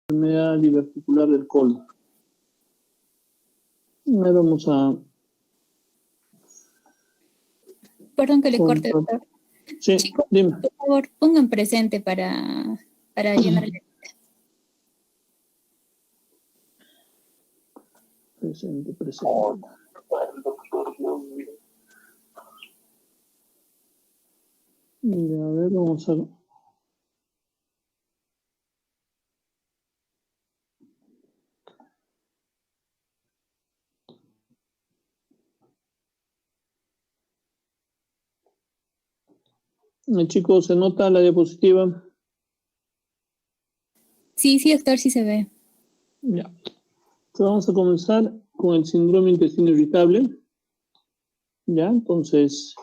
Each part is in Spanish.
enfermedad diverticular del colon. Ahora vamos a... Perdón que le corte, doctor. Sí, Chicos, dime. por favor, pongan presente para llenar el... Presente. Ya, a ver, vamos a... Chicos, ¿se nota la diapositiva? Sí, doctor, sí se ve. Ya. Entonces vamos a comenzar con el síndrome intestino irritable. Ya, entonces,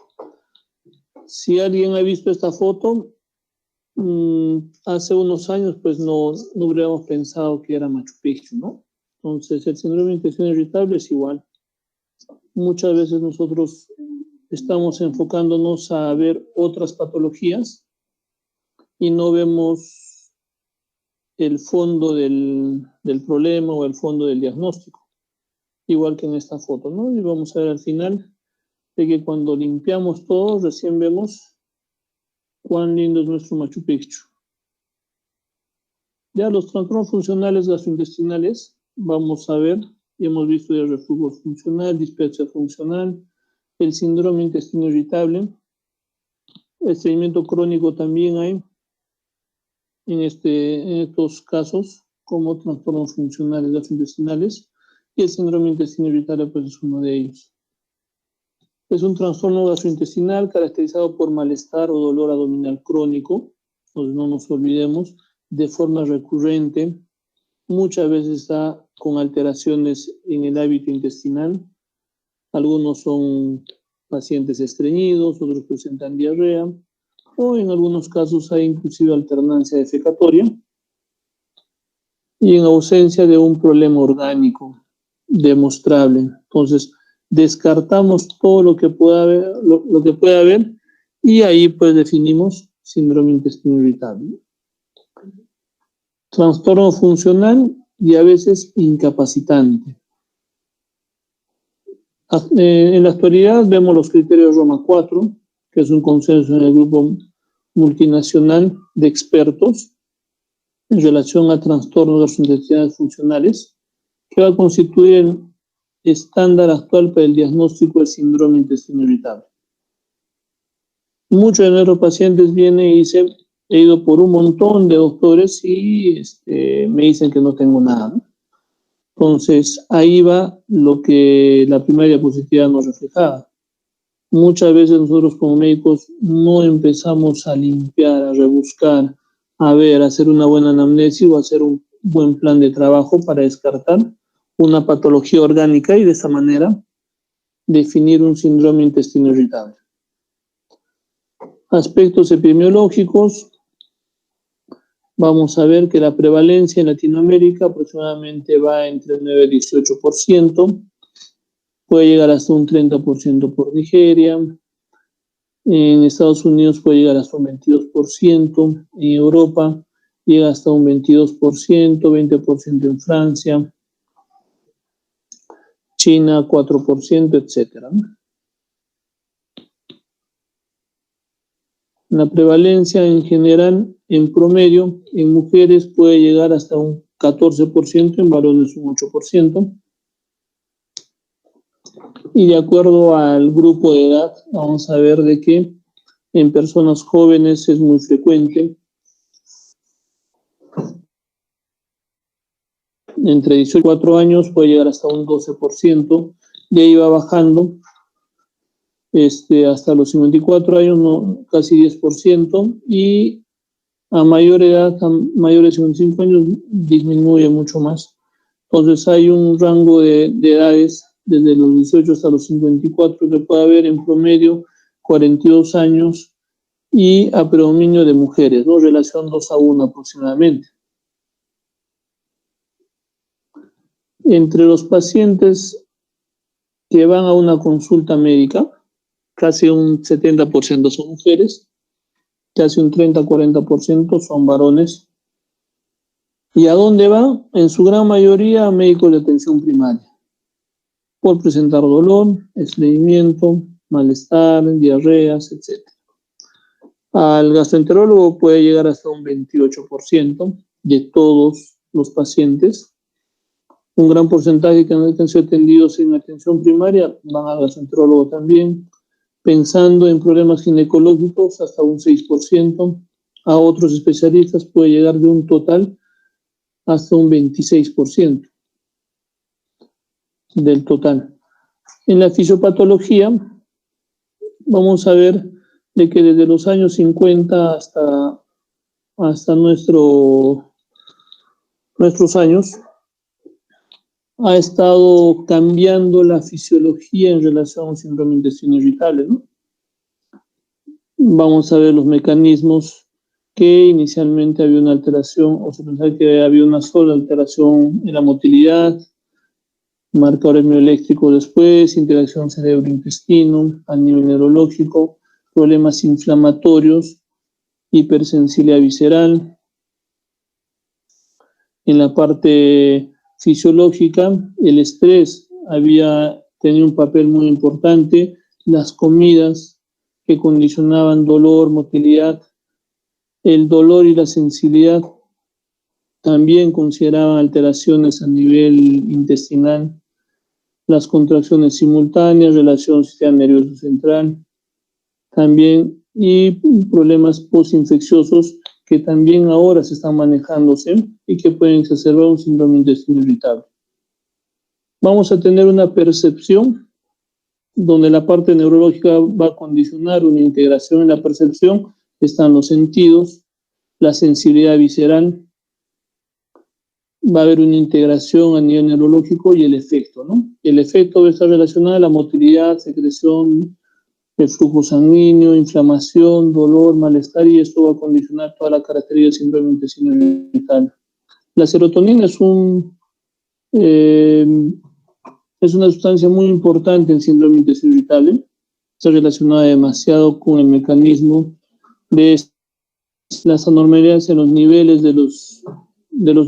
si alguien ha visto esta foto, hace unos años, pues no hubiéramos pensado que era Machu Picchu, ¿no? Entonces, el síndrome intestino irritable es igual. Muchas veces nosotros estamos enfocándonos a ver otras patologías y no vemos el fondo del problema o el fondo del diagnóstico, igual que en esta foto, ¿no? Y vamos a ver al final de que cuando limpiamos todo, recién vemos cuán lindo es nuestro Machu Picchu. Ya los trastornos funcionales gastrointestinales, vamos a ver, ya hemos visto el reflujo funcional, dispepsia funcional, el síndrome intestino irritable, estreñimiento crónico también hay en estos casos como trastornos funcionales gastrointestinales, y el síndrome intestino irritable pues es uno de ellos. Es un trastorno gastrointestinal caracterizado por malestar o dolor abdominal crónico, entonces no nos olvidemos, de forma recurrente, muchas veces está con alteraciones en el hábito intestinal. Algunos son pacientes estreñidos, otros presentan diarrea, o en algunos casos hay inclusive alternancia defecatoria, y en ausencia de un problema orgánico demostrable. Entonces, descartamos todo lo que pueda haber, lo que pueda haber, y ahí pues definimos síndrome intestino irritable. Trastorno funcional y a veces incapacitante. En la actualidad vemos los criterios Roma 4, que es un consenso en el grupo multinacional de expertos en relación a trastornos gastrointestinales funcionales, que va a constituir el estándar actual para el diagnóstico del síndrome intestino irritable. Muchos de nuestros pacientes vienen y dicen, he ido por un montón de doctores y me dicen que no tengo nada, ¿no? Entonces, ahí va lo que la primera diapositiva nos reflejaba. Muchas veces nosotros como médicos no empezamos a limpiar, a rebuscar, a ver, a hacer una buena anamnesis o a hacer un buen plan de trabajo para descartar una patología orgánica y de esa manera definir un síndrome intestino irritable. Aspectos epidemiológicos. Vamos a ver que la prevalencia en Latinoamérica aproximadamente va entre el 9 y 18%, puede llegar hasta un 30% por Nigeria, en Estados Unidos puede llegar hasta un 22%, en Europa llega hasta un 22%, 20% en Francia, China 4%, etc. La prevalencia en general, en promedio, en mujeres puede llegar hasta un 14%, en varones un 8%. Y de acuerdo al grupo de edad, vamos a ver de que en personas jóvenes es muy frecuente. Entre 18 y 4 años puede llegar hasta un 12%, de ahí va bajando hasta los 54 años, no, casi 10%, y a mayor edad, a mayores de 55 años, disminuye mucho más. Entonces hay un rango de edades desde los 18 hasta los 54 que puede haber en promedio 42 años y a predominio de mujeres, ¿no? Relación 2:1 aproximadamente. Entre los pacientes que van a una consulta médica, casi un 70% son mujeres, casi un 30-40% son varones. ¿Y a dónde va? En su gran mayoría a médicos de atención primaria, por presentar dolor, estreñimiento, malestar, diarreas, etc. Al gastroenterólogo puede llegar hasta un 28% de todos los pacientes. Un gran porcentaje que han sido atendidos en atención primaria van al gastroenterólogo también, pensando en problemas ginecológicos hasta un 6%. A otros especialistas puede llegar de un total hasta un 26% del total. En la fisiopatología vamos a ver de que desde los años 50 hasta nuestros años ha estado cambiando la fisiología en relación al síndrome de intestino irritable, ¿no? Vamos a ver los mecanismos que inicialmente había una alteración, o se pensaba que había una sola alteración en la motilidad, marcadores mioeléctricos después, interacción cerebro-intestino, a nivel neurológico, problemas inflamatorios, hipersensibilidad visceral. En la parte fisiológica, el estrés había tenido un papel muy importante, las comidas que condicionaban dolor, motilidad, el dolor y la sensibilidad también consideraban alteraciones a nivel intestinal, las contracciones simultáneas, relación sistema nervioso central, también, y problemas postinfecciosos que también ahora se están manejándose y que pueden exacerbar un síndrome de intestino irritable. Vamos a tener una percepción donde la parte neurológica va a condicionar una integración en la percepción, están los sentidos, la sensibilidad visceral, va a haber una integración a nivel neurológico y el efecto, ¿no? El efecto va a estar relacionado a la motilidad, secreción, el flujo sanguíneo, inflamación, dolor, malestar, y esto va a condicionar toda la característica del síndrome de intestino irritable. La serotonina es una sustancia muy importante en el síndrome de intestino irritable. Está relacionada demasiado con el mecanismo de las anormalidades en los niveles de los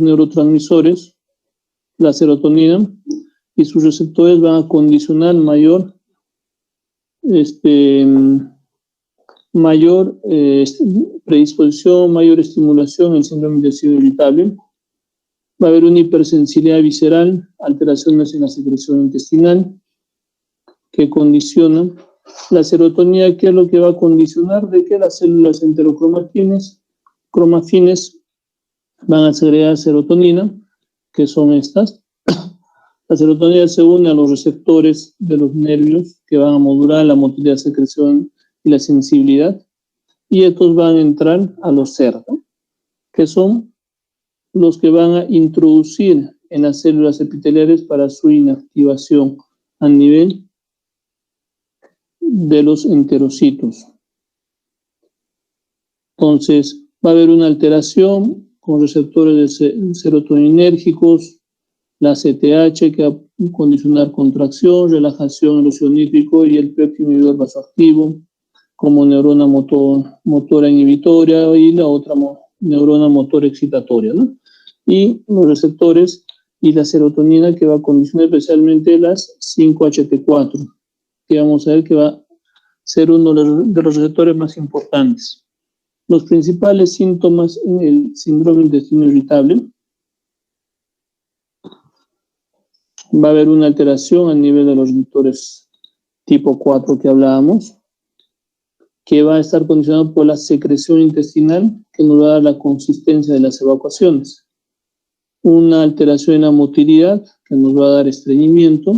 neurotransmisores, la serotonina, y sus receptores van a condicionar mayor predisposición, mayor estimulación en síndrome de intestino irritable. Va a haber una hipersensibilidad visceral, alteraciones en la secreción intestinal, que condiciona la serotonina, que es lo que va a condicionar de que las células enterocromafines van a segregar serotonina, que son estas. La serotonina se une a los receptores de los nervios que van a modular la motilidad, secreción y la sensibilidad, y estos van a entrar a los CER, ¿no? Que son los que van a introducir en las células epiteliales para su inactivación a nivel de los enterocitos. Entonces, va a haber una alteración con receptores serotoninérgicos, la CTH, que va a condicionar contracción, relajación en el óxido nítrico, y el PEP inhibidor vasoactivo, como neurona motora inhibitoria y la otra neurona motora excitatoria, ¿no? Y los receptores y la serotonina, que va a condicionar especialmente las 5-HT4, que vamos a ver que va a ser uno de los receptores más importantes. Los principales síntomas en el síndrome de intestino irritable: va a haber una alteración a nivel de los receptores tipo 4 que hablábamos, que va a estar condicionado por la secreción intestinal, que nos va a dar la consistencia de las evacuaciones. Una alteración en la motilidad, que nos va a dar estreñimiento.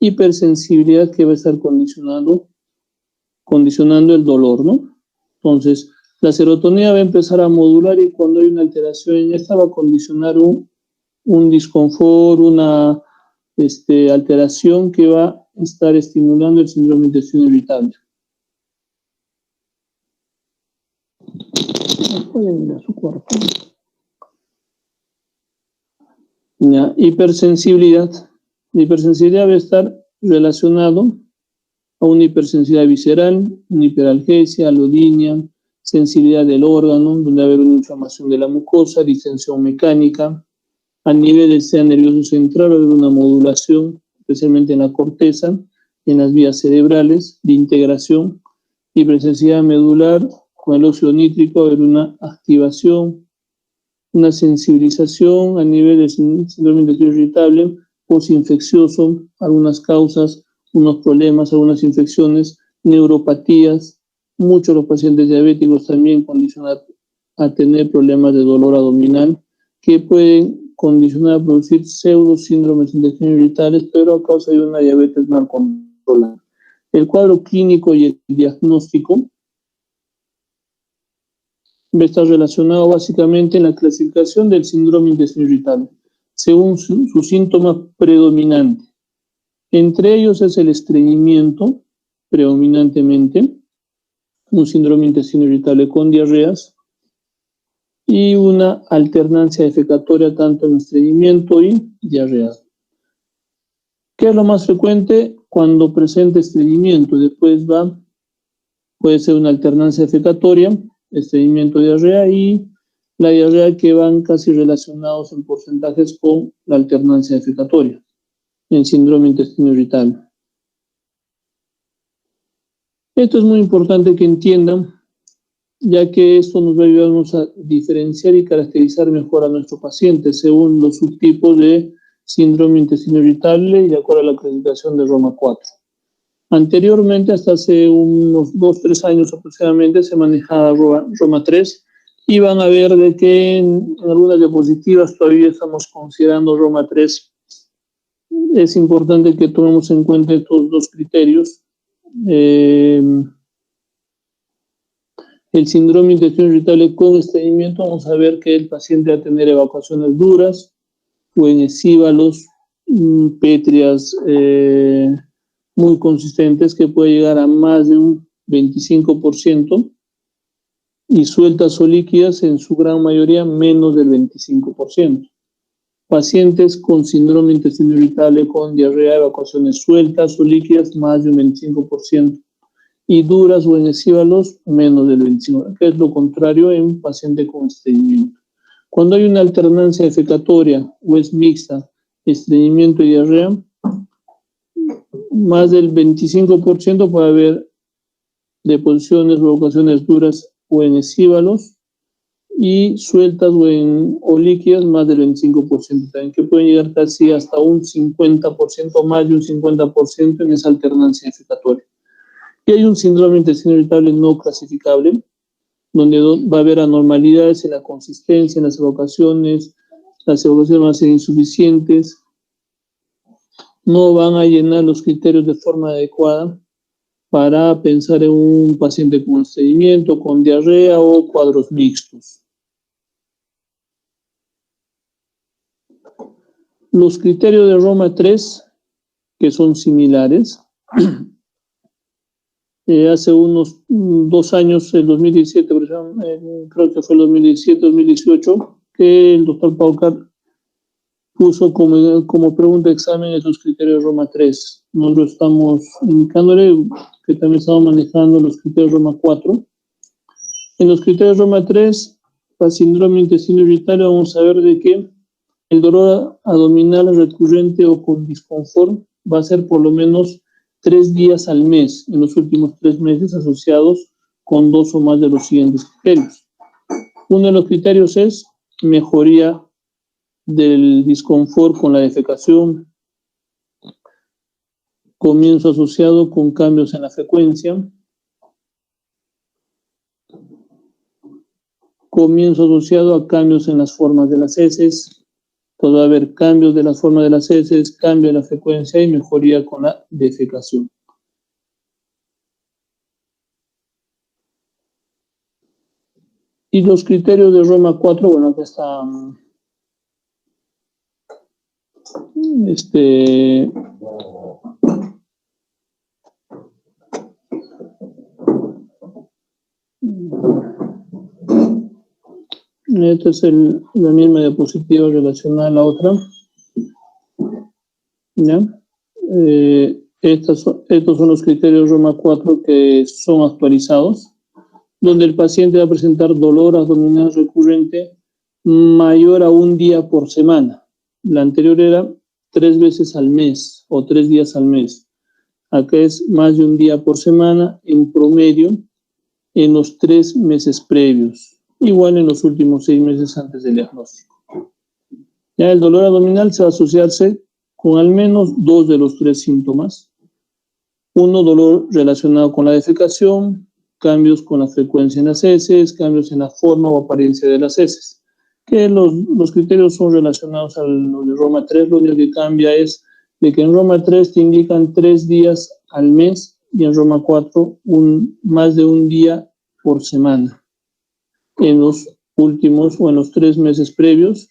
Hipersensibilidad, que va a estar condicionando el dolor, ¿no? Entonces, la serotonina va a empezar a modular, y cuando hay una alteración en esta va a condicionar un disconfort, una alteración que va a estar estimulando el síndrome de intestino irritable. Ya, hipersensibilidad. La hipersensibilidad va a estar relacionado a una hipersensibilidad visceral, una hiperalgesia, alodinia, sensibilidad del órgano, donde va a haber una inflamación de la mucosa, distensión mecánica. A nivel del sistema nervioso central va a haber una modulación, especialmente en la corteza, en las vías cerebrales de integración, hipersensibilidad medular. Con el óxido nítrico va a haber una activación, una sensibilización a nivel del síndrome de intestino irritable, postinfeccioso, algunas causas, unos problemas, algunas infecciones, neuropatías. Muchos de los pacientes diabéticos también condicionan a tener problemas de dolor abdominal que pueden condicionar a producir pseudosíndromes de intestino irritables, pero a causa de una diabetes mal controlada. El cuadro clínico y el diagnóstico está relacionado básicamente en la clasificación del síndrome de intestino irritable, según su síntoma predominante. Entre ellos es el estreñimiento, predominantemente, un síndrome de intestino irritable con diarreas, y una alternancia defecatoria tanto en estreñimiento y diarrea. ¿Qué es lo más frecuente? Cuando presenta estreñimiento, después puede ser una alternancia defecatoria, estreñimiento, diarrea, y la diarrea, que van casi relacionados en porcentajes con la alternancia defecatoria en síndrome de intestino irritable. Esto es muy importante que entiendan, ya que esto nos va a ayudarnos a diferenciar y caracterizar mejor a nuestro paciente según los subtipos de síndrome de intestino irritable y de acuerdo a la clasificación de Roma 4. Anteriormente, hasta hace unos 2-3 años aproximadamente, se manejaba Roma 3, y van a ver de que en algunas diapositivas todavía estamos considerando Roma 3. Es importante que tomemos en cuenta estos dos criterios. El síndrome de intestino irritable con estreñimiento, vamos a ver que el paciente va a tener evacuaciones duras o enesívalos, pétreas muy consistentes, que puede llegar a más de un 25%, y sueltas o líquidas en su gran mayoría menos del 25%. Pacientes con síndrome de intestino irritable con diarrea, evacuaciones sueltas o líquidas, más de un 25%. Y duras o enesívalos, menos del 25%, que es lo contrario en paciente con estreñimiento. Cuando hay una alternancia defecatoria o es mixta, estreñimiento y diarrea, más del 25% puede haber deposiciones o evacuaciones duras o enesívalos, y sueltas o líquidas, más del 25% también, que pueden llegar casi hasta un 50%, más de un 50% en esa alternancia defecatoria. Y hay un síndrome de intestino irritable no clasificable, donde va a haber anormalidades en la consistencia, en las evacuaciones van a ser insuficientes, no van a llenar los criterios de forma adecuada para pensar en un paciente con estreñimiento, con diarrea o cuadros mixtos. Los criterios de Roma 3, que son similares, hace unos 2 años, el 2017, creo que fue el 2017-2018, que el doctor Paucar puso como pregunta de examen esos criterios Roma 3. Nosotros estamos indicándole que también estamos manejando los criterios Roma 4. En los criterios Roma 3, para síndrome de intestino irritable, vamos a ver de que el dolor abdominal recurrente o con disconfort va a ser por lo menos 3 días al mes en los últimos 3 meses, asociados con 2 o más de los siguientes criterios. Uno de los criterios es mejoría del disconfort con la defecación, comienzo asociado con cambios en la frecuencia, comienzo asociado a cambios en las formas de las heces. Pues va a haber cambios de las formas de las heces, cambio de la frecuencia y mejoría con la defecación. Y los criterios de Roma 4, bueno, acá está esta es la misma diapositiva relacionada a la otra. ¿Ya? Estos son los criterios Roma 4 que son actualizados. donde el paciente va a presentar dolor abdominal recurrente mayor a un día por semana. La anterior era 3 veces al mes o 3 días al mes. Acá es más de un día por semana en promedio en los 3 meses previos, igual en los últimos 6 meses antes del diagnóstico. Ya el dolor abdominal se va a asociarse con al menos 2 de los 3 síntomas. Uno, dolor relacionado con la defecación, cambios con la frecuencia en las heces, cambios en la forma o apariencia de las heces. Que los criterios son relacionados a los de Roma 3, lo único que cambia es de que en Roma 3 te indican 3 días al mes y en Roma 4 más de un día por semana en los últimos o en los 3 meses previos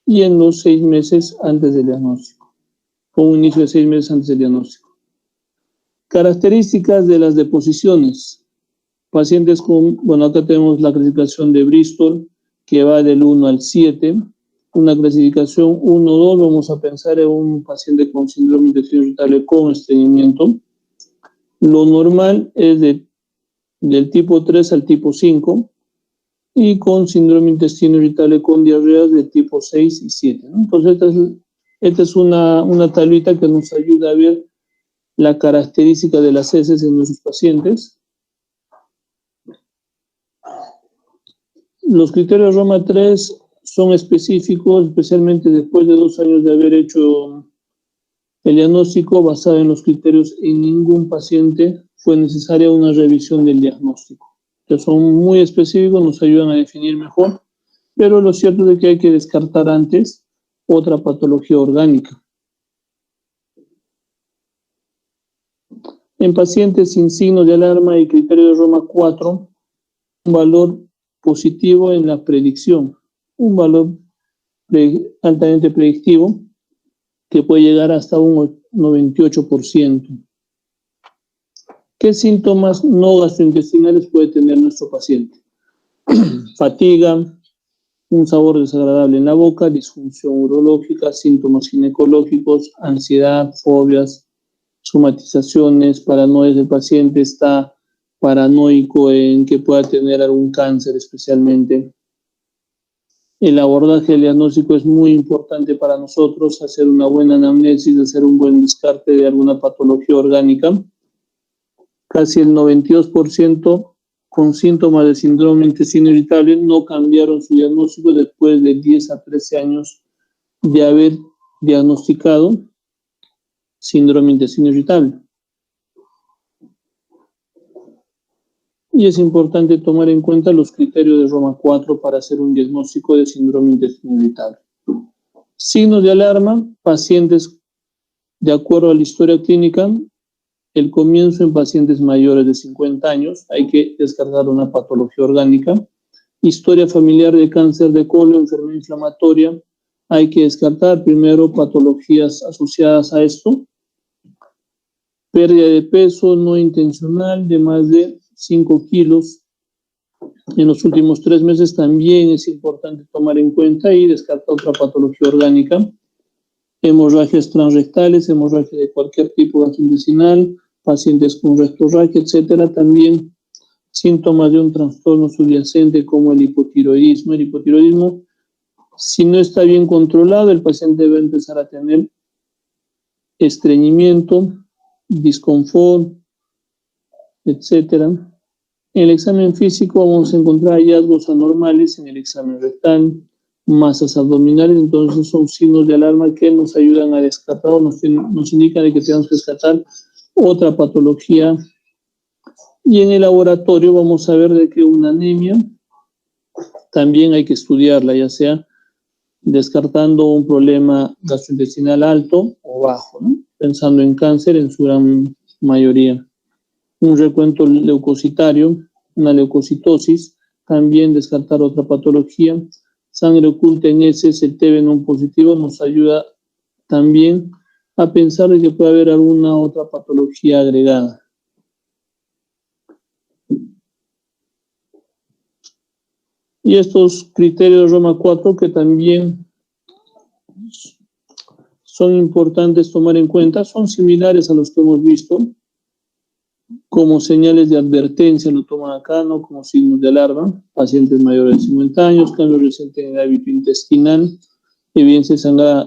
y en los 6 meses antes del diagnóstico, o un inicio de 6 meses antes del diagnóstico. Características de las deposiciones. Pacientes con, bueno, acá tenemos la clasificación de Bristol, que va del 1 al 7. Una clasificación 1-2, vamos a pensar en un paciente con síndrome de intestino irritable con estreñimiento. Lo normal es del tipo 3 al tipo 5 y con síndrome de intestino irritable con diarreas de tipo 6 y 7, ¿no? Entonces, esta es una tablita que nos ayuda a ver la característica de las heces en nuestros pacientes. Los criterios Roma 3 son específicos, especialmente después de 2 años de haber hecho el diagnóstico basado en los criterios. En ningún paciente fue necesaria una revisión del diagnóstico. Entonces son muy específicos, nos ayudan a definir mejor, pero lo cierto es que hay que descartar antes otra patología orgánica. En pacientes sin signos de alarma y criterio de Roma 4, un valor positivo en la predicción, un valor altamente predictivo que puede llegar hasta un 98%. ¿Qué síntomas no gastrointestinales puede tener nuestro paciente? Fatiga, un sabor desagradable en la boca, disfunción urológica, síntomas ginecológicos, ansiedad, fobias, somatizaciones, paranoias. El paciente está paranoico en que pueda tener algún cáncer especialmente. El abordaje del diagnóstico es muy importante para nosotros, hacer una buena anamnesis, hacer un buen descarte de alguna patología orgánica. Casi el 92% con síntomas de síndrome de intestino irritable no cambiaron su diagnóstico después de 10 a 13 años de haber diagnosticado síndrome de intestino irritable. Y es importante tomar en cuenta los criterios de Roma 4 para hacer un diagnóstico de síndrome de intestino irritable. Signos de alarma, pacientes de acuerdo a la historia clínica, el comienzo en pacientes mayores de 50 años, hay que descartar una patología orgánica. Historia familiar de cáncer de colon, enfermedad inflamatoria, hay que descartar primero patologías asociadas a esto. Pérdida de peso no intencional de más de 5 kilos en los últimos 3 meses también es importante tomar en cuenta y descartar otra patología orgánica. Hemorragias transrectales, hemorragia de cualquier tipo gastrointestinal, pacientes con rectorragia, etcétera. También síntomas de un trastorno subyacente como el hipotiroidismo. El hipotiroidismo, si no está bien controlado, el paciente debe empezar a tener estreñimiento, disconfort, etcétera. En el examen físico vamos a encontrar hallazgos anormales en el examen rectal, masas abdominales. Entonces son signos de alarma que nos ayudan a descartar o nos indican de que tenemos que descartar otra patología. Y en el laboratorio vamos a ver de que una anemia también hay que estudiarla, ya sea descartando un problema gastrointestinal alto o bajo, ¿no? Pensando en cáncer en su gran mayoría. Un recuento leucocitario, una leucocitosis, también descartar otra patología. Sangre oculta en heces, el TB no positivo nos ayuda también a pensar de que puede haber alguna otra patología agregada. Y estos criterios de Roma 4 que también son importantes tomar en cuenta, son similares a los que hemos visto. Como señales de advertencia lo toman acá, ¿no? Como signos de alarma, pacientes mayores de 50 años, cambio reciente en el hábito intestinal, evidencia de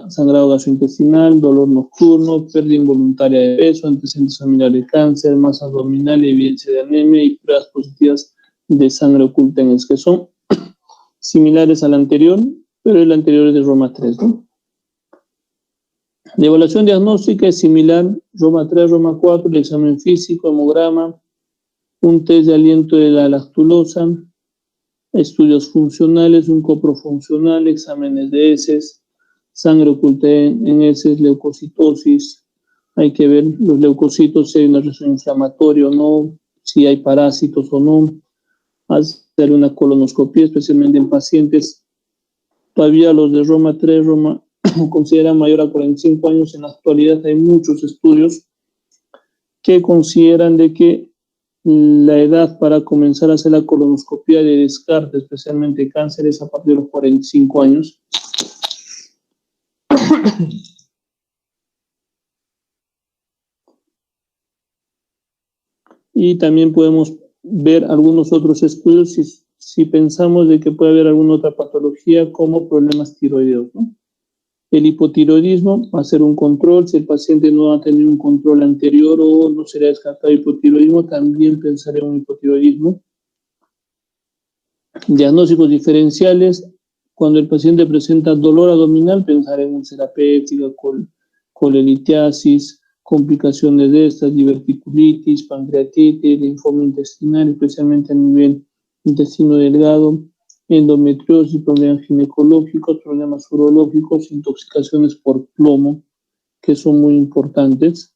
sangrado gastrointestinal, dolor nocturno, pérdida involuntaria de peso, antecedentes familiares de cáncer, masa abdominal, evidencia de anemia y pruebas positivas de sangre oculta en el que son similares al anterior, pero el anterior es de Roma 3, ¿no? La evaluación diagnóstica es similar, Roma 3, Roma 4, el examen físico, hemograma, un test de aliento de la lactulosa, estudios funcionales, un coprofuncional, exámenes de heces, sangre oculta en heces, leucocitosis, hay que ver los leucocitos, si hay una reacción inflamatoria o no, si hay parásitos o no, hacer una colonoscopia, especialmente en pacientes, todavía los de Roma 3, Roma consideran mayor a 45 años. En la actualidad hay muchos estudios que consideran de que la edad para comenzar a hacer la colonoscopia de descarte, especialmente cáncer, es a partir de los 45 años. Y también podemos ver algunos otros estudios si pensamos de que puede haber alguna otra patología como problemas tiroideos, ¿no? El hipotiroidismo va a ser un control. Si el paciente no ha tenido un control anterior o no será descartado hipotiroidismo, también pensaré en un hipotiroidismo. Diagnósticos diferenciales. Cuando el paciente presenta dolor abdominal, pensaré en úlcera péptica, colelitiasis, complicaciones de estas, diverticulitis, pancreatitis, linfoma intestinal, especialmente a nivel intestino delgado, endometriosis, problemas ginecológicos, problemas urológicos, intoxicaciones por plomo, que son muy importantes,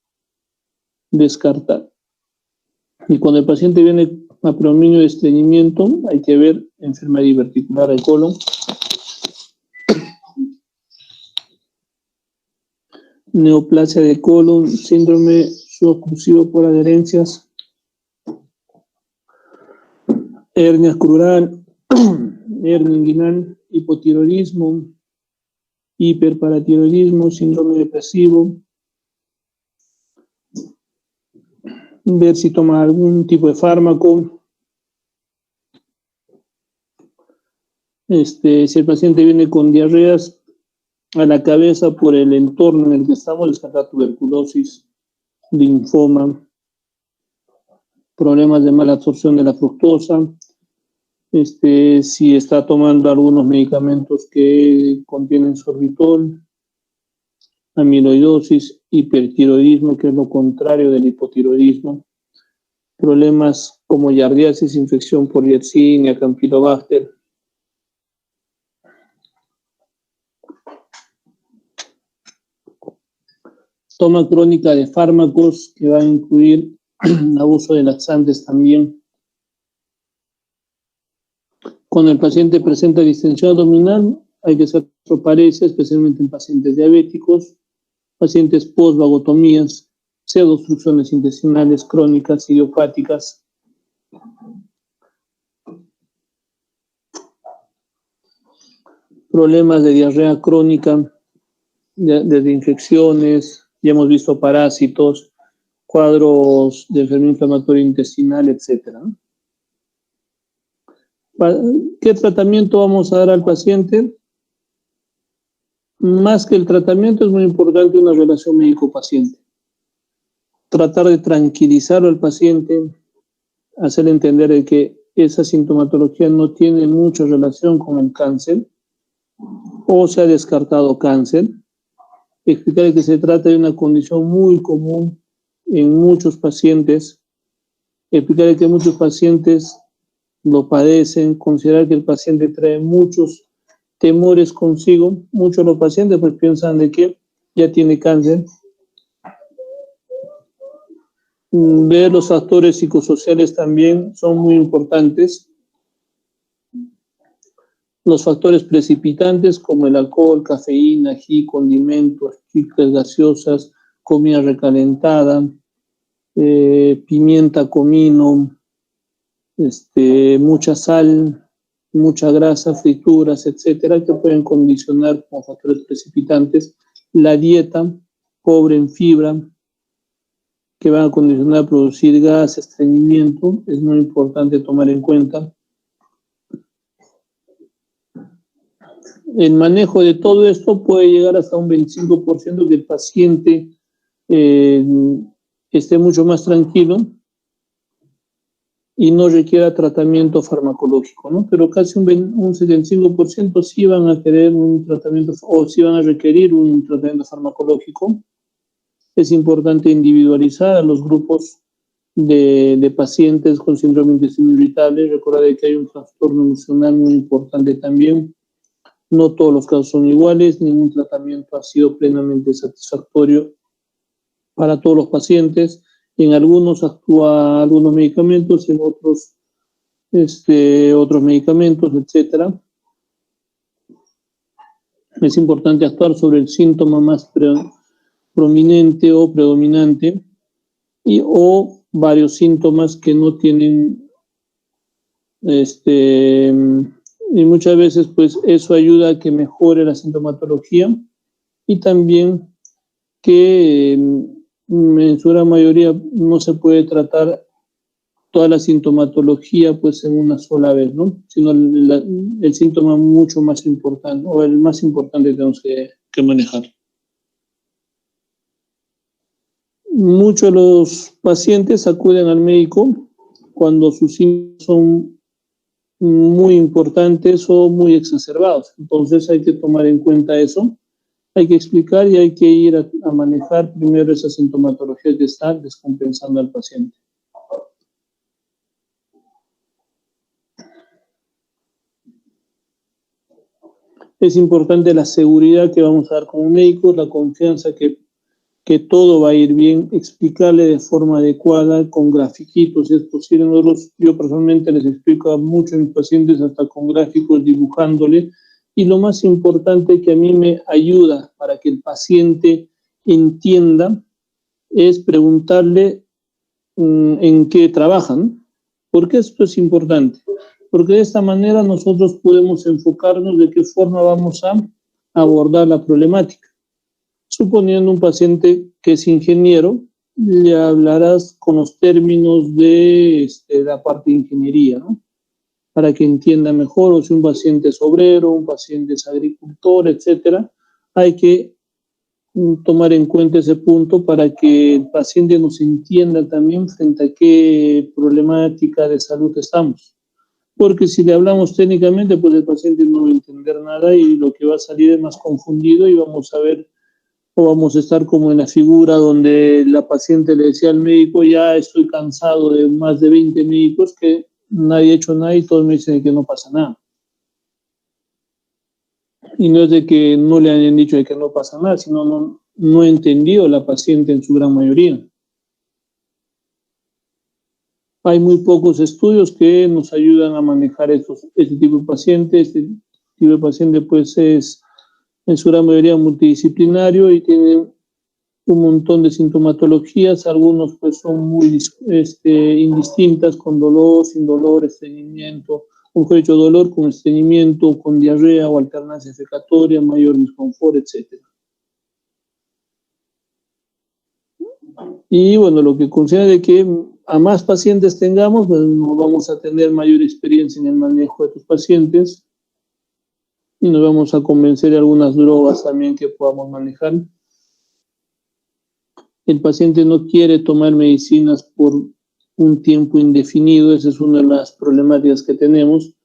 descartar. Y cuando el paciente viene a predominio de estreñimiento, hay que ver enfermedad diverticular del colon, neoplasia de colon, síndrome suboclusivo por adherencias, hernia crural, hernia inguinal, hipotiroidismo, hiperparatiroidismo, síndrome depresivo, ver si toma algún tipo de fármaco, si el paciente viene con diarreas a la cabeza por el entorno en el que estamos, descartar tuberculosis, linfoma, problemas de mala absorción de la fructosa, si está tomando algunos medicamentos que contienen sorbitol, amiloidosis, hipertiroidismo, que es lo contrario del hipotiroidismo, problemas como yardiasis, infección por Yersinia, Campylobacter. Toma crónica de fármacos, que va a incluir abuso de laxantes también. Cuando el paciente presenta distensión abdominal, hay que hacer troparesia, especialmente en pacientes diabéticos, pacientes post-vagotomías, pseudoobstrucciones intestinales crónicas, idiopáticas. Problemas de diarrea crónica, desde infecciones, ya hemos visto parásitos, cuadros de enfermedad inflamatoria intestinal, etc. ¿Qué tratamiento vamos a dar al paciente? Más que el tratamiento, es muy importante una relación médico-paciente. Tratar de tranquilizar al paciente, hacer entender de que esa sintomatología no tiene mucha relación con el cáncer, o se ha descartado cáncer. Explicar que se trata de una condición muy común en muchos pacientes. Explicar que muchos pacientes lo padecen, considerar que el paciente trae muchos temores consigo. Muchos de los pacientes pues piensan de que ya tiene cáncer. Ver los factores psicosociales también son muy importantes. Los factores precipitantes como el alcohol, cafeína, ají, condimentos, chicles, gaseosas, comida recalentada, pimienta, comino, mucha sal, mucha grasa, frituras, etcétera, que pueden condicionar como factores precipitantes. La dieta pobre en fibra, que van a condicionar a producir gas, estreñimiento, es muy importante tomar en cuenta. El manejo de todo esto puede llegar hasta un 25% que el paciente esté mucho más tranquilo y no requiera tratamiento farmacológico, ¿no? Pero casi un 75% sí van a querer un tratamiento o sí van a requerir un tratamiento farmacológico. Es importante individualizar a los grupos de pacientes con síndrome de intestino irritable. Recordad que hay un trastorno emocional muy importante también. No todos los casos son iguales, ningún tratamiento ha sido plenamente satisfactorio para todos los pacientes. En algunos actúa algunos medicamentos, en otros otros medicamentos, etc. Es importante actuar sobre el síntoma más prominente o predominante o varios síntomas que no tienen y muchas veces pues eso ayuda a que mejore la sintomatología y también que en su gran mayoría no se puede tratar toda la sintomatología pues en una sola vez, ¿no? Sino el síntoma mucho más importante o el más importante que tenemos que manejar. Muchos de los pacientes acuden al médico cuando sus síntomas son muy importantes o muy exacerbados. Entonces hay que tomar en cuenta eso, hay que explicar y hay que ir a manejar primero esa sintomatología que está descompensando al paciente. Es importante la seguridad que vamos a dar como médicos, la confianza que todo va a ir bien, explicarle de forma adecuada, con grafiquitos, si es posible. Yo personalmente les explico a muchos de mis pacientes hasta con gráficos, dibujándole, y lo más importante que a mí me ayuda para que el paciente entienda es preguntarle en qué trabajan. ¿Por qué esto es importante? Porque de esta manera nosotros podemos enfocarnos de qué forma vamos a abordar la problemática. Suponiendo un paciente que es ingeniero, le hablarás con los términos de la parte de ingeniería, ¿no? Para que entienda mejor, o si un paciente es obrero, un paciente es agricultor, etcétera, hay que tomar en cuenta ese punto para que el paciente nos entienda también frente a qué problemática de salud estamos. Porque si le hablamos técnicamente, pues el paciente no va a entender nada y lo que va a salir es más confundido y vamos a ver o vamos a estar como en la figura donde la paciente le decía al médico, ya estoy cansado de más de 20 médicos que nadie ha hecho nada y todos me dicen que no pasa nada. Y no es de que no le hayan dicho de que no pasa nada, sino no ha entendido la paciente en su gran mayoría. Hay muy pocos estudios que nos ayudan a manejar este tipo de pacientes. Este tipo de paciente pues es en su gran mayoría multidisciplinario y tiene un montón de sintomatologías, algunos pues son muy indistintas, con dolor, sin dolor, estreñimiento, o mejor dicho, dolor con estreñimiento, con diarrea o alternancia defecatoria, mayor disconfort, etc. Y bueno, lo que considera de que a más pacientes tengamos, pues nos vamos a tener mayor experiencia en el manejo de estos pacientes y nos vamos a convencer de algunas drogas también que podamos manejar. El paciente no quiere tomar medicinas por un tiempo indefinido, esa es una de las problemáticas que tenemos,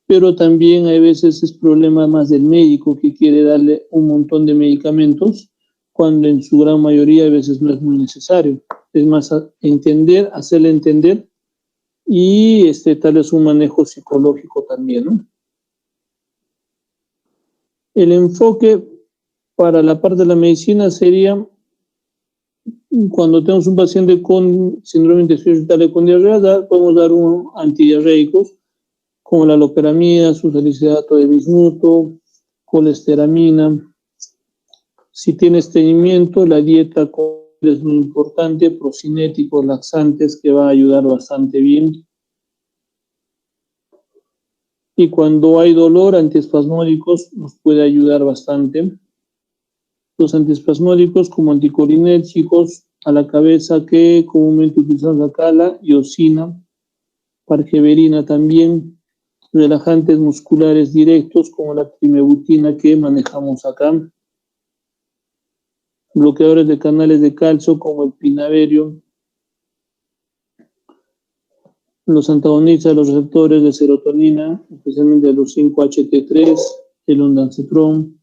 pero también hay veces es problema más del médico que quiere darle un montón de medicamentos, cuando en su gran mayoría a veces no es muy necesario. Es más entender, hacerle entender y tal vez un manejo psicológico también, ¿no? El enfoque para la parte de la medicina sería cuando tenemos un paciente con síndrome de intestino irritable con diarrea, podemos dar unos antidiarreicos como la loperamida, susalicilato de bismuto, colesteramina. Si tiene estreñimiento, la dieta es muy importante, procinéticos, laxantes, que va a ayudar bastante bien. Y cuando hay dolor, antiespasmódicos nos puede ayudar bastante. Los antiespasmódicos como anticolinérgicos a la cabeza que comúnmente utilizamos acá, la iosina, pargeberina también, relajantes musculares directos como la trimebutina que manejamos acá, bloqueadores de canales de calcio como el pinaverio, los antagonistas de los receptores de serotonina, especialmente los 5-HT3, el ondansetron,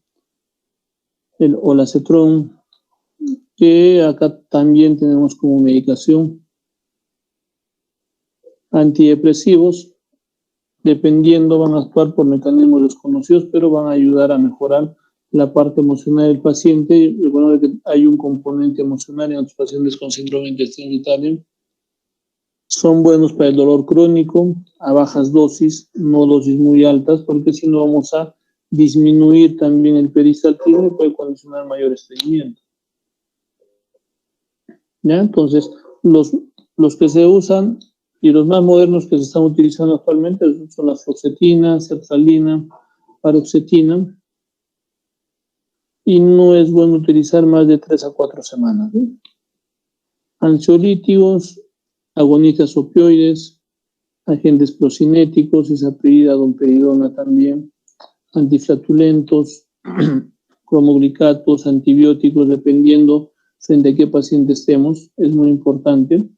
el olacetrón, que acá también tenemos como medicación. Antidepresivos, dependiendo, van a actuar por mecanismos desconocidos, pero van a ayudar a mejorar la parte emocional del paciente. Recuerden que hay un componente emocional en los pacientes con síndrome de intestino irritable. Son buenos para el dolor crónico, a bajas dosis, no dosis muy altas, porque si no vamos a disminuir también el peristaltismo y puede condicionar mayor estreñimiento. ¿Ya? Entonces, los que se usan y los más modernos que se están utilizando actualmente son la fluoxetina, sertralina, paroxetina, y no es bueno utilizar más de 3 a 4 semanas, ¿no? Ansiolíticos, agonistas opioides, agentes procinéticos, isaprida, domperidona también, antiflatulentos, cromoglicatos, antibióticos, dependiendo frente a qué paciente estemos, es muy importante.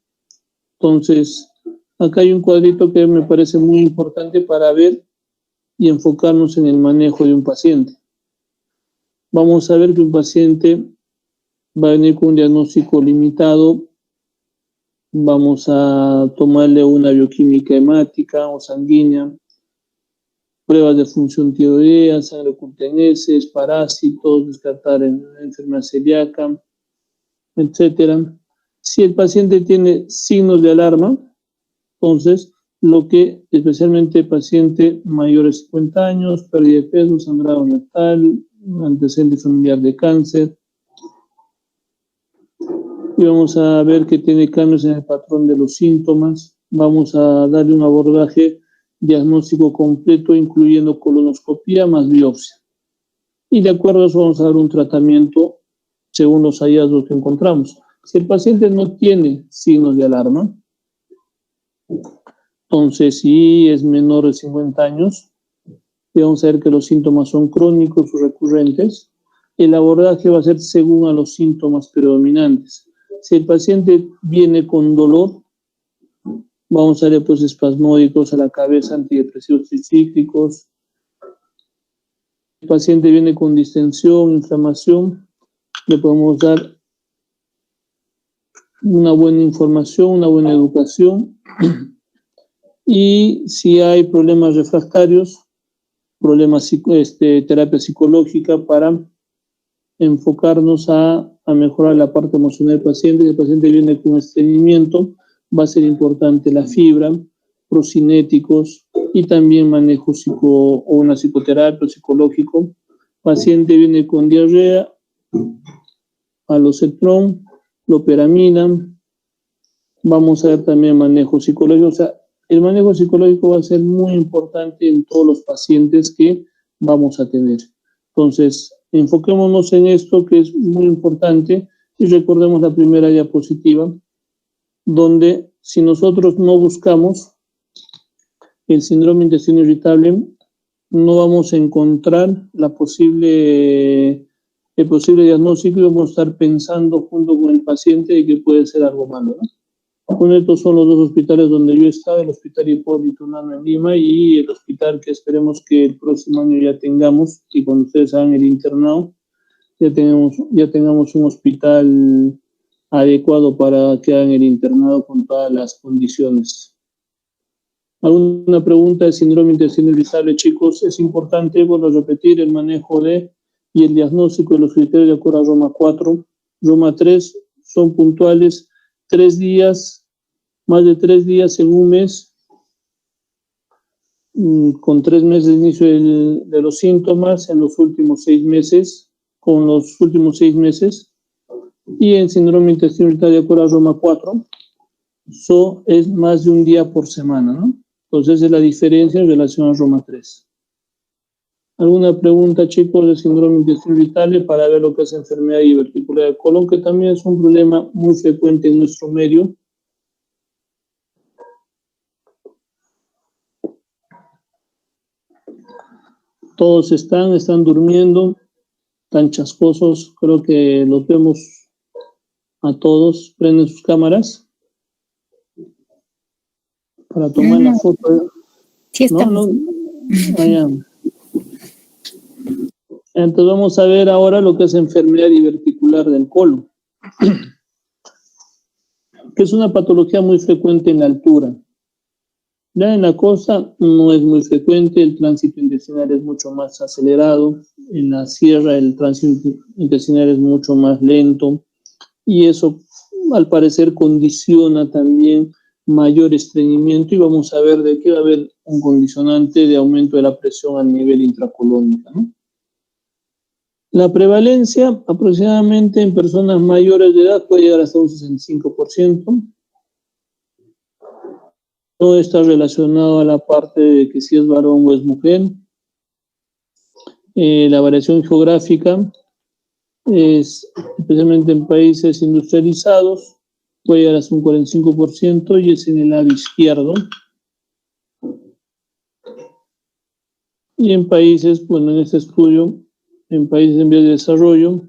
Entonces, acá hay un cuadrito que me parece muy importante para ver y enfocarnos en el manejo de un paciente. Vamos a ver que un paciente va a venir con un diagnóstico limitado. Vamos a tomarle una bioquímica hemática o sanguínea, pruebas de función tiroidea, sangre oculta en heces, parásitos, descartar enfermedad celíaca, etcétera. Si el paciente tiene signos de alarma, entonces, especialmente paciente mayor de 50 años, pérdida de peso, sangrado neonatal, antecedente familiar de cáncer, y vamos a ver que tiene cambios en el patrón de los síntomas. Vamos a darle un abordaje diagnóstico completo, incluyendo colonoscopía más biopsia. Y de acuerdo a eso vamos a dar un tratamiento según los hallazgos que encontramos. Si el paciente no tiene signos de alarma, entonces si es menor de 50 años, vamos a ver que los síntomas son crónicos o recurrentes. El abordaje va a ser según a los síntomas predominantes. Si el paciente viene con dolor, vamos a darle pues espasmódicos a la cabeza, antidepresivos tricíclicos. El paciente viene con distensión, inflamación, le podemos dar una buena información, una buena educación. Y si hay problemas refractarios, terapia psicológica para enfocarnos a mejorar la parte emocional del paciente. Si el paciente viene con estreñimiento, va a ser importante la fibra, procinéticos y también manejo o una psicoterapia psicológico. Paciente viene con diarrea, alocetrón, loperamina. Vamos a ver también manejo psicológico. O sea, el manejo psicológico va a ser muy importante en todos los pacientes que vamos a tener. Entonces, enfoquémonos en esto que es muy importante y recordemos la primera diapositiva, donde si nosotros no buscamos el síndrome de intestino irritable, no vamos a encontrar el posible diagnóstico y vamos a estar pensando junto con el paciente de que puede ser algo malo, ¿no? Estos son los dos hospitales donde yo he estado, el Hospital Hipólito Unanue en Lima y el hospital que esperemos que el próximo año ya tengamos, y cuando ustedes hagan el internado, ya tengamos un hospital adecuado para que hagan el internado con todas las condiciones. ¿Alguna pregunta de síndrome de intestino irritable, chicos? Es importante, vuelvo a repetir, el manejo y el diagnóstico de los criterios de acuerdo a Roma 4. Roma 3 son puntuales, 3 días, más de 3 días en un mes, con 3 meses de inicio de los síntomas, en los últimos 6 meses, con los últimos 6 meses, y en síndrome de intestino irritable de acuerdo a Roma 4, es más de un día por semana, ¿no? Entonces, esa es la diferencia en relación a Roma 3. ¿Alguna pregunta, chicos, de síndrome intestinal irritable para ver lo que es enfermedad diverticular del colon, que también es un problema muy frecuente en nuestro medio? Todos están durmiendo, tan chascosos, creo que los vemos a todos. Prenden sus cámaras para tomar la foto. Sí, estamos. Allá. Entonces vamos a ver ahora lo que es enfermedad diverticular del colon, que es una patología muy frecuente en la altura. Ya en la costa no es muy frecuente, el tránsito intestinal es mucho más acelerado, en la sierra el tránsito intestinal es mucho más lento y eso al parecer condiciona también mayor estreñimiento y vamos a ver de qué va a haber un condicionante de aumento de la presión a nivel intracolónica, ¿no? La prevalencia aproximadamente en personas mayores de edad puede llegar hasta un 65%. No está relacionado a la parte de que si es varón o es mujer. La variación geográfica es, especialmente en países industrializados, puede llegar hasta un 45% y es en el lado izquierdo. Y en países, bueno, en este estudio, en países en vías de desarrollo,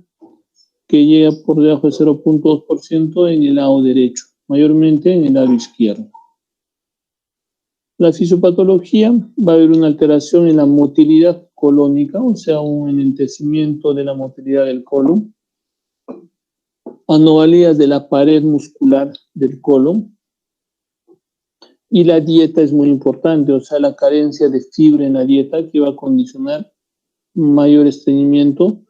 que llega por debajo de 0.2% en el lado derecho, mayormente en el lado izquierdo. La fisiopatología va a haber una alteración en la motilidad colónica, o sea, un enlentecimiento de la motilidad del colon, anomalías de la pared muscular del colon, y la dieta es muy importante, o sea, la carencia de fibra en la dieta que va a condicionar mayor estreñimiento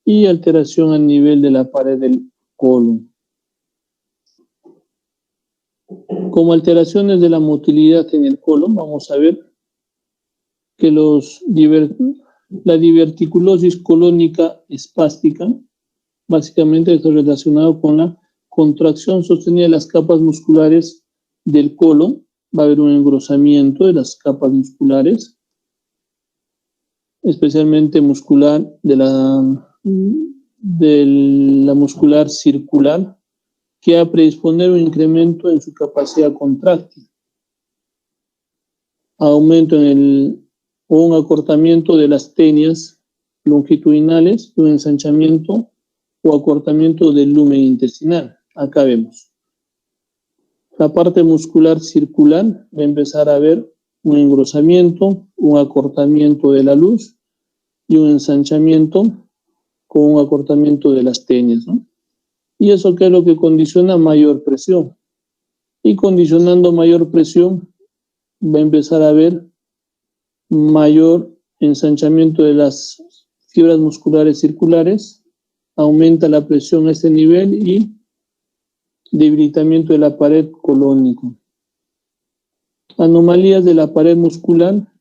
y alteración a nivel de la pared del colon. Como alteraciones de la motilidad en el colon, vamos a ver que la diverticulosis colónica espástica básicamente está relacionado con la contracción sostenida de las capas musculares del colon. Va a haber un engrosamiento de las capas musculares, especialmente muscular de la muscular circular, que va a predisponer un incremento en su capacidad contráctil, aumento o un acortamiento de las tenias longitudinales y un ensanchamiento o acortamiento del lumen intestinal. Acá vemos. La parte muscular circular va a empezar a ver un engrosamiento, un acortamiento de la luz y un ensanchamiento con un acortamiento de las tenias, ¿no? Y eso que es lo que condiciona mayor presión. Y condicionando mayor presión va a empezar a haber mayor ensanchamiento de las fibras musculares circulares, aumenta la presión a este nivel y debilitamiento de la pared colónica. Anomalías de la pared muscular,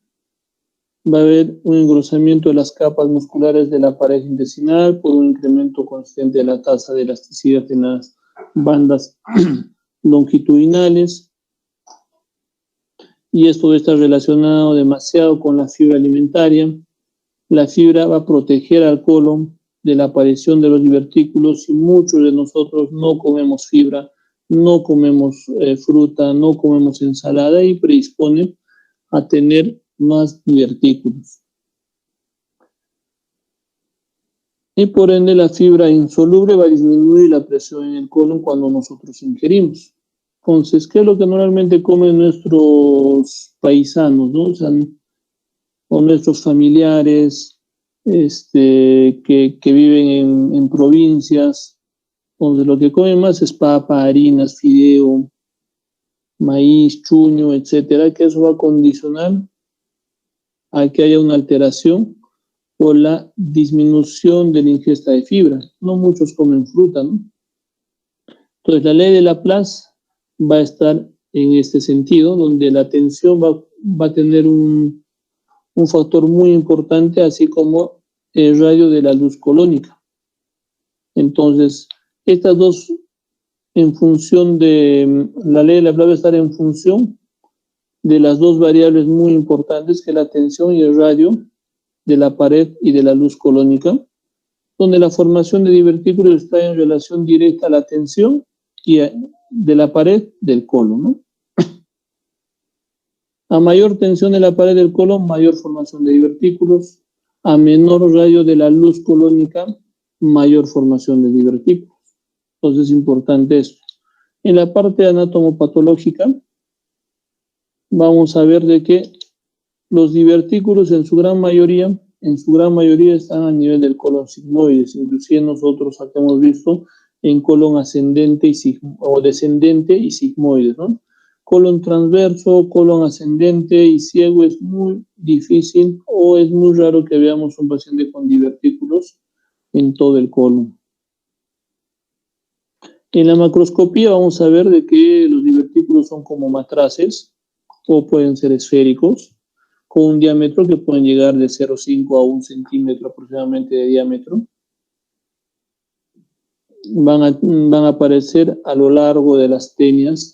va a haber un engrosamiento de las capas musculares de la pared intestinal por un incremento constante de la tasa de elasticidad en las bandas longitudinales. Y esto está relacionado demasiado con la fibra alimentaria. La fibra va a proteger al colon de la aparición de los divertículos y muchos de nosotros no comemos fibra, no comemos fruta, no comemos ensalada y predispone a tener más divertículos. Y por ende la fibra insoluble va a disminuir la presión en el colon cuando nosotros ingerimos. Entonces, ¿qué es lo que normalmente comen nuestros paisanos, ¿no? O sea, o nuestros familiares que viven en provincias, donde lo que comen más es papa, harinas, fideo, maíz, chuño, etcétera, que eso va a condicionar a que haya una alteración o la disminución de la ingesta de fibra. No muchos comen fruta, ¿no? Entonces, la ley de Laplace va a estar en este sentido, donde la tensión va a tener un factor muy importante, así como el radio de la luz colónica. Entonces, estas dos, en función de la ley de Laplace, va a estar en función de las dos variables muy importantes, que es la tensión y el radio de la pared y de la luz colónica, donde la formación de divertículos está en relación directa a la tensión de la pared del colon, ¿no? A mayor tensión de la pared del colon, mayor formación de divertículos. A menor radio de la luz colónica, mayor formación de divertículos. Entonces es importante esto. En la parte anatomopatológica, vamos a ver de que los divertículos en su gran mayoría están a nivel del colon sigmoides. Inclusive nosotros acá hemos visto en colon ascendente o descendente y sigmoides, ¿no? Colon transverso, colon ascendente y ciego es muy difícil o es muy raro que veamos un paciente con divertículos en todo el colon. En la macroscopía vamos a ver de que los divertículos son como matraces o pueden ser esféricos con un diámetro que pueden llegar de 0,5 a 1 centímetro aproximadamente de diámetro. Van a aparecer a lo largo de las tenias.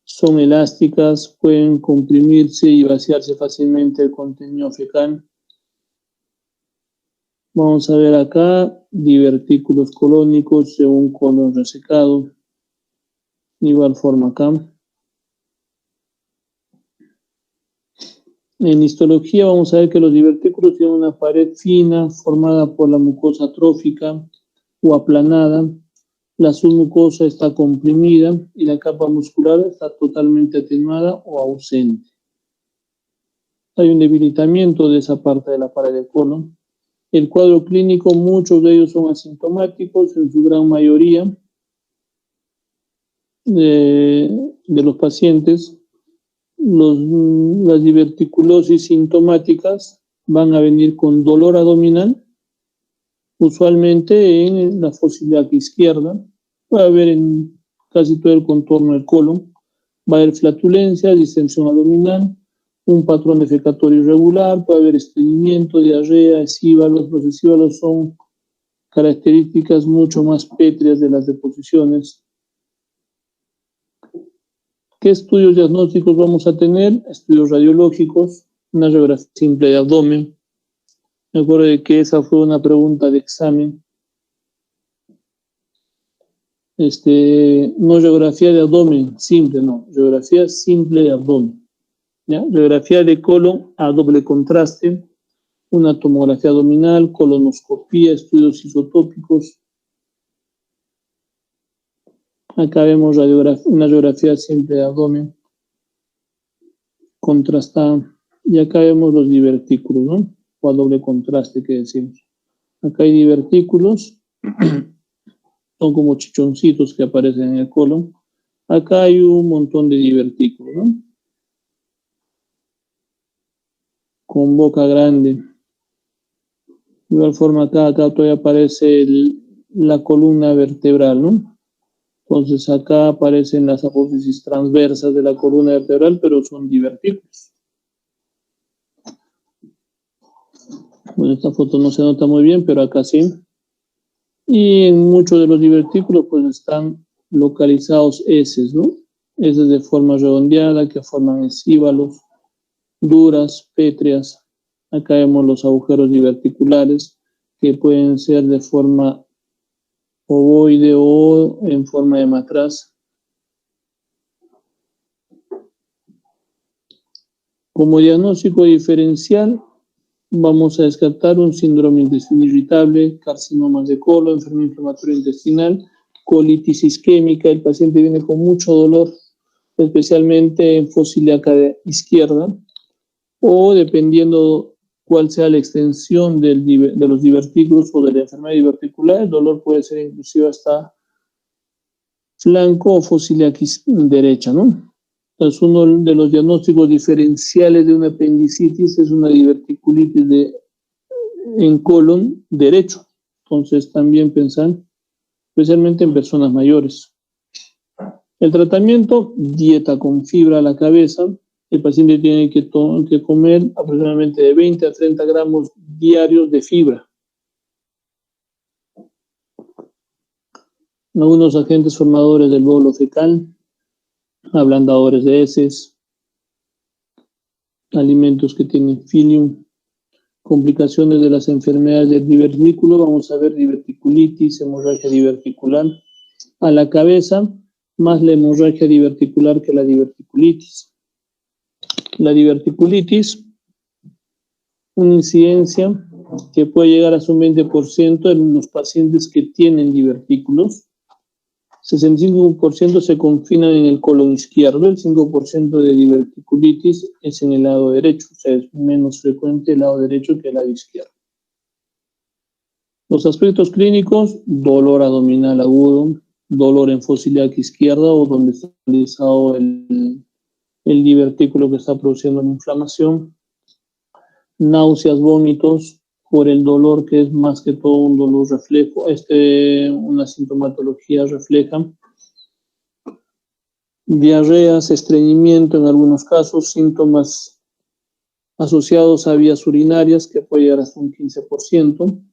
Son elásticas, pueden comprimirse y vaciarse fácilmente el contenido fecal. Vamos a ver acá divertículos colónicos según colon resecado. De igual forma acá. En histología vamos a ver que los divertículos tienen una pared fina formada por la mucosa trófica o aplanada. La submucosa está comprimida y la capa muscular está totalmente atenuada o ausente. Hay un debilitamiento de esa parte de la pared del colon. El cuadro clínico, muchos de ellos son asintomáticos, en su gran mayoría de los pacientes. Las diverticulosis sintomáticas van a venir con dolor abdominal, usualmente en la fosa ilíaca izquierda, puede haber en casi todo el contorno del colon, va a haber flatulencia, distensión abdominal, un patrón defecatorio irregular, puede haber estreñimiento, diarrea, esíbalos. Los esíbalos son características mucho más pétreas de las deposiciones. ¿Qué estudios diagnósticos vamos a tener? Estudios radiológicos, una radiografía simple de abdomen. Me acuerdo de que esa fue una pregunta de examen. No radiografía de abdomen simple, no. Radiografía simple de abdomen. ¿Ya? Radiografía de colon a doble contraste, una tomografía abdominal, colonoscopía, estudios isotópicos. Acá vemos una radiografía simple de abdomen contrastada. Y acá vemos los divertículos, ¿no? O a doble contraste que decimos. Acá hay divertículos, son como chichoncitos que aparecen en el colon. Acá hay un montón de divertículos, ¿no? Con boca grande. De igual forma acá todavía aparece la columna vertebral, ¿no? Entonces acá aparecen las apófisis transversas de la columna vertebral, pero son divertículos. Bueno, esta foto no se nota muy bien, pero acá sí. Y en muchos de los divertículos pues están localizados heces, ¿no? Heces de forma redondeada que forman esíbalos, duras, pétreas. Acá vemos los agujeros diverticulares que pueden ser de forma ovoide o en forma de matraz. Como diagnóstico diferencial, vamos a descartar un síndrome de intestino irritable, carcinomas de colon, enfermedad inflamatoria intestinal, colitis isquémica. El paciente viene con mucho dolor, especialmente en fosa ilíaca izquierda, o dependiendo cuál sea la extensión de los divertículos o de la enfermedad diverticular, el dolor puede ser inclusive hasta flanco o fosa ilíaca derecha, ¿no? Entonces, uno de los diagnósticos diferenciales de una apendicitis es una diverticulitis en colon derecho. Entonces, también pensar, especialmente en personas mayores. El tratamiento, dieta con fibra a la cabeza. El paciente tiene que comer aproximadamente de 20 a 30 gramos diarios de fibra. Algunos agentes formadores del bolo fecal, ablandadores de heces, alimentos que tienen psyllium, Complicaciones de las enfermedades del divertículo, vamos a ver diverticulitis, hemorragia diverticular. A la cabeza, más la hemorragia diverticular que la diverticulitis. La diverticulitis, una incidencia que puede llegar hasta un 20% en los pacientes que tienen divertículos. 65% se confinan en el colon izquierdo, el 5% de diverticulitis es en el lado derecho, o sea, es menos frecuente el lado derecho que el lado izquierdo. Los aspectos clínicos: dolor abdominal agudo, dolor en fosa ilíaca izquierda o donde está localizado el divertículo que está produciendo la inflamación, náuseas, vómitos, por el dolor que es más que todo un dolor reflejo, una sintomatología refleja, diarreas, estreñimiento en algunos casos, síntomas asociados a vías urinarias que puede llegar hasta un 15%.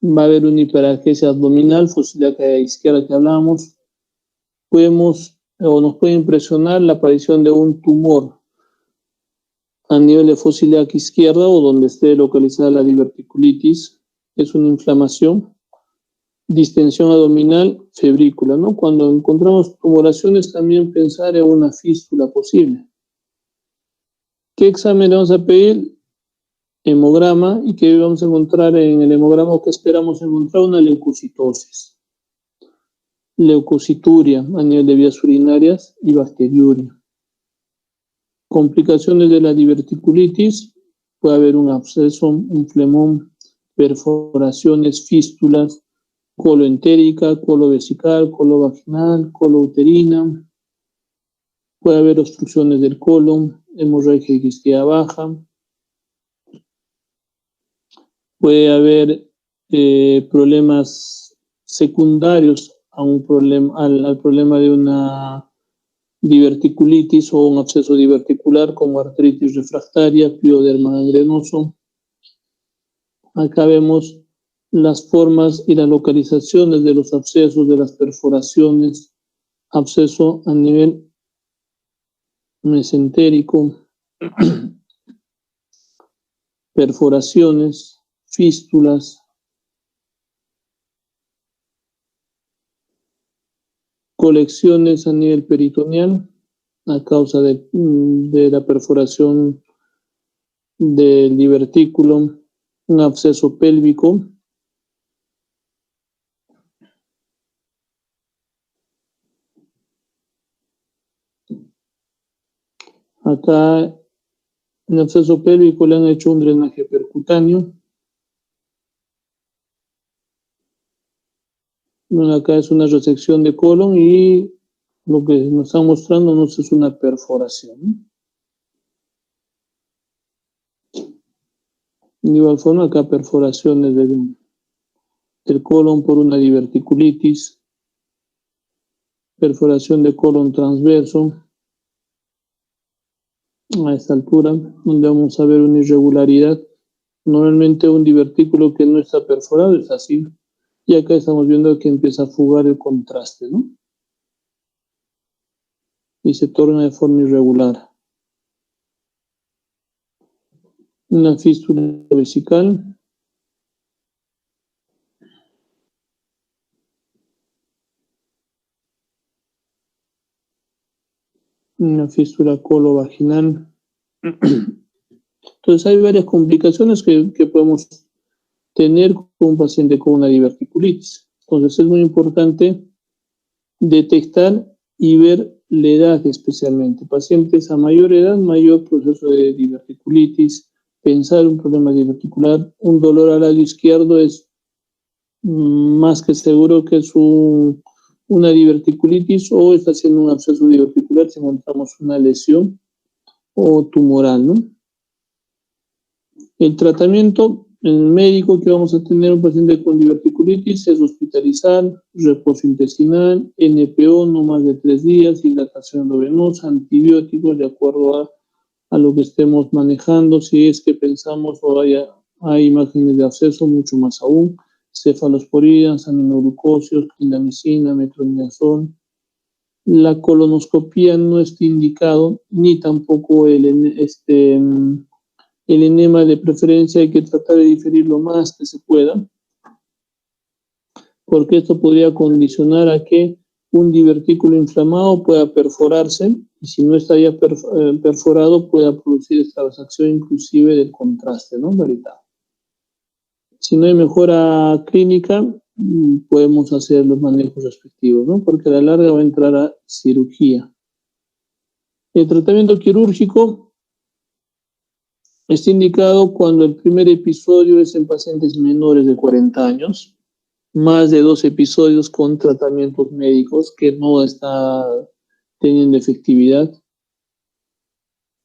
Va a haber una hiperalgesia abdominal, fosa ilíaca izquierda que hablamos. Nos puede impresionar la aparición de un tumor a nivel de fosa ilíaca izquierda o donde esté localizada la diverticulitis. Es una inflamación, distensión abdominal, febrícula, ¿no? Cuando encontramos tumoraciones, también pensar en una fístula posible. ¿Qué examen le vamos a pedir? Hemograma. ¿Y qué vamos a encontrar en el hemograma o qué esperamos encontrar? Una leucocitosis, leucocituria a nivel de vías urinarias y bacteriuria. Complicaciones de la diverticulitis: puede haber un absceso, un flemón, perforaciones, fístulas, coloentérica, colovesical, colovaginal, colouterina. Puede haber obstrucciones del colon, hemorragia isquia baja. Puede haber problemas secundarios al problema de una diverticulitis o un absceso diverticular como artritis refractaria, pioderma gangrenoso. Acá vemos las formas y las localizaciones de los abscesos, de las perforaciones, absceso a nivel mesentérico, perforaciones, fístulas, colecciones a nivel peritoneal a causa de la perforación del divertículo, un absceso pélvico. Acá en el absceso pélvico le han hecho un drenaje percutáneo. Bueno, acá es una resección de colon y lo que nos están mostrando no es una perforación. De igual forma, acá perforaciones del colon por una diverticulitis, perforación de colon transverso a esta altura, donde vamos a ver una irregularidad. Normalmente un divertículo que no está perforado es así. Y acá estamos viendo que empieza a fugar el contraste, ¿no? Y se torna de forma irregular. Una fístula vesical. Una fístula colovaginal. Entonces hay varias complicaciones que podemos tener con un paciente con una diverticulitis. Entonces es muy importante detectar y ver la edad especialmente. Pacientes a mayor edad, mayor proceso de diverticulitis, pensar un problema diverticular, un dolor al lado izquierdo es más que seguro que es una diverticulitis o está siendo un absceso diverticular si encontramos una lesión o tumoral, ¿no? El tratamiento médico que vamos a tener un paciente con diverticulitis es hospitalizar, reposo intestinal, NPO no más de 3 días, hidratación endovenosa, antibióticos de acuerdo a lo que estemos manejando. Si es que pensamos o hay imágenes de absceso, mucho más aún, cefalosporinas, aminoglucósidos, clindamicina, metronidazol. la colonoscopía no está indicado, ni tampoco el enema. De preferencia hay que tratar de diferir lo más que se pueda, porque esto podría condicionar a que un divertículo inflamado pueda perforarse, y si no está ya perforado, pueda producir esta transacción inclusive del contraste, ¿no? Veritable. Si no hay mejora clínica, podemos hacer los manejos respectivos, ¿no? Porque a la larga va a entrar a cirugía. El tratamiento quirúrgico está indicado cuando el primer episodio es en pacientes menores de 40 años, más de 2 episodios con tratamientos médicos que no está teniendo efectividad,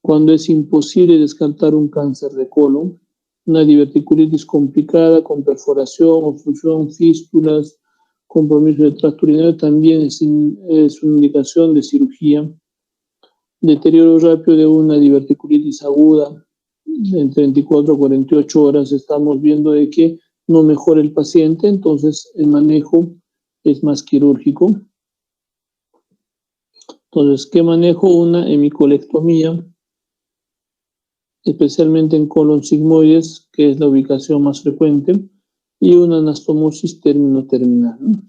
cuando es imposible descartar un cáncer de colon, una diverticulitis complicada con perforación, obstrucción, fístulas, compromiso de tracto urinario, también es una indicación de cirugía. Deterioro rápido de una diverticulitis aguda, en 34 a 48 horas estamos viendo de que no mejora el paciente, entonces el manejo es más quirúrgico. Entonces, ¿qué manejo? Una hemicolectomía, especialmente en colon sigmoides, que es la ubicación más frecuente, y una anastomosis término-terminal, ¿no?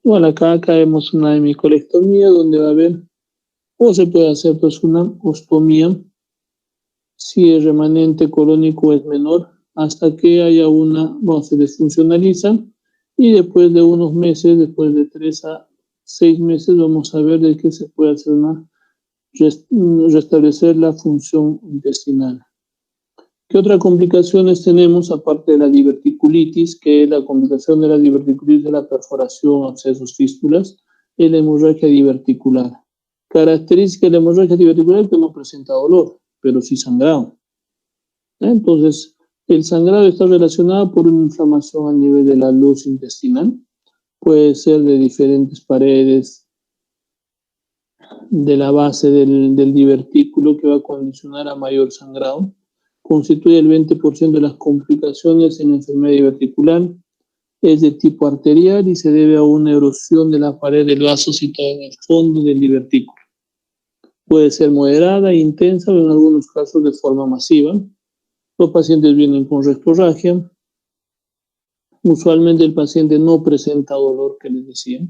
Bueno, acá vemos una hemicolectomía donde va a haber, o se puede hacer pues una ostomía, si el remanente colónico es menor, hasta que haya se desfuncionaliza, y después de unos meses, después de 3 a 6 meses, vamos a ver de qué se puede hacer restablecer la función intestinal. ¿Qué otras complicaciones tenemos aparte de la diverticulitis, que es la complicación de la diverticulitis de la perforación, abscesos, fístulas? Es la hemorragia diverticular. Característica de la hemorragia diverticular que no presenta dolor, pero sí sangrado. Entonces, el sangrado está relacionado por una inflamación a nivel de la luz intestinal. Puede ser de diferentes paredes, de la base del divertículo, que va a condicionar a mayor sangrado. Constituye el 20% de las complicaciones en la enfermedad diverticular. Es de tipo arterial y se debe a una erosión de la pared del vaso situada en el fondo del divertículo. Puede ser moderada e intensa, o en algunos casos de forma masiva. Los pacientes vienen con rectorragia. Usualmente el paciente no presenta dolor, que les decía.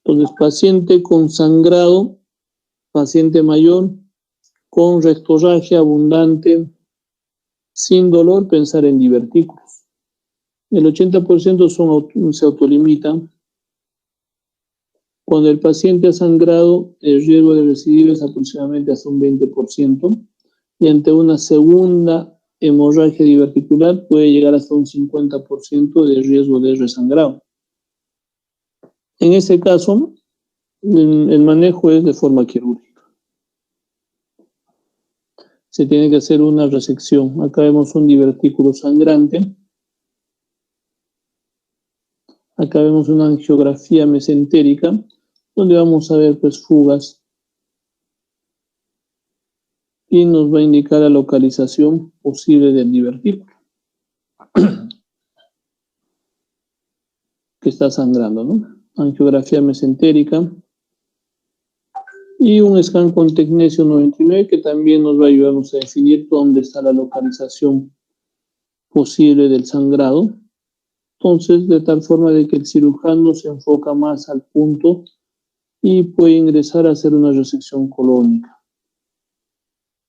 Entonces, paciente con sangrado, paciente mayor, con rectorragia abundante, sin dolor, pensar en divertículos. El 80% se autolimitan. Cuando el paciente ha sangrado, el riesgo de recidiva es aproximadamente hasta un 20%, y ante una segunda hemorragia diverticular puede llegar hasta un 50% de riesgo de resangrado. En ese caso, el manejo es de forma quirúrgica. Se tiene que hacer una resección. Acá vemos un divertículo sangrante. Acá vemos una angiografía mesentérica, donde vamos a ver pues fugas, y nos va a indicar la localización posible del divertículo que está sangrando, ¿no? Angiografía mesentérica y un scan con tecnesio 99, que también nos va a ayudarnos a definir dónde está la localización posible del sangrado. Entonces, de tal forma de que el cirujano se enfoca más al punto y puede ingresar a hacer una resección colónica.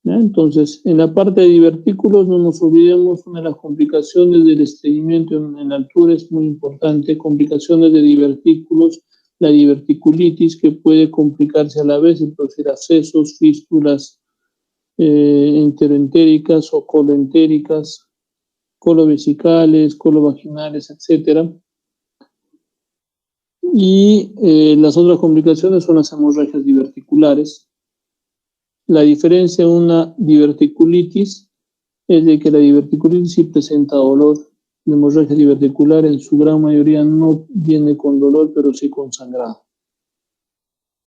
¿Ya? Entonces, en la parte de divertículos, no nos olvidemos, una de las complicaciones del estreñimiento en la altura es muy importante. Complicaciones de divertículos, la diverticulitis, que puede complicarse a la vez y producir abscesos, fístulas enteroentéricas o coloentéricas, colovesicales, colovaginales, etc. Y las otras complicaciones son las hemorragias diverticulares. La diferencia en una diverticulitis es de que la diverticulitis sí presenta dolor. La hemorragia diverticular en su gran mayoría no viene con dolor, pero sí con sangrado.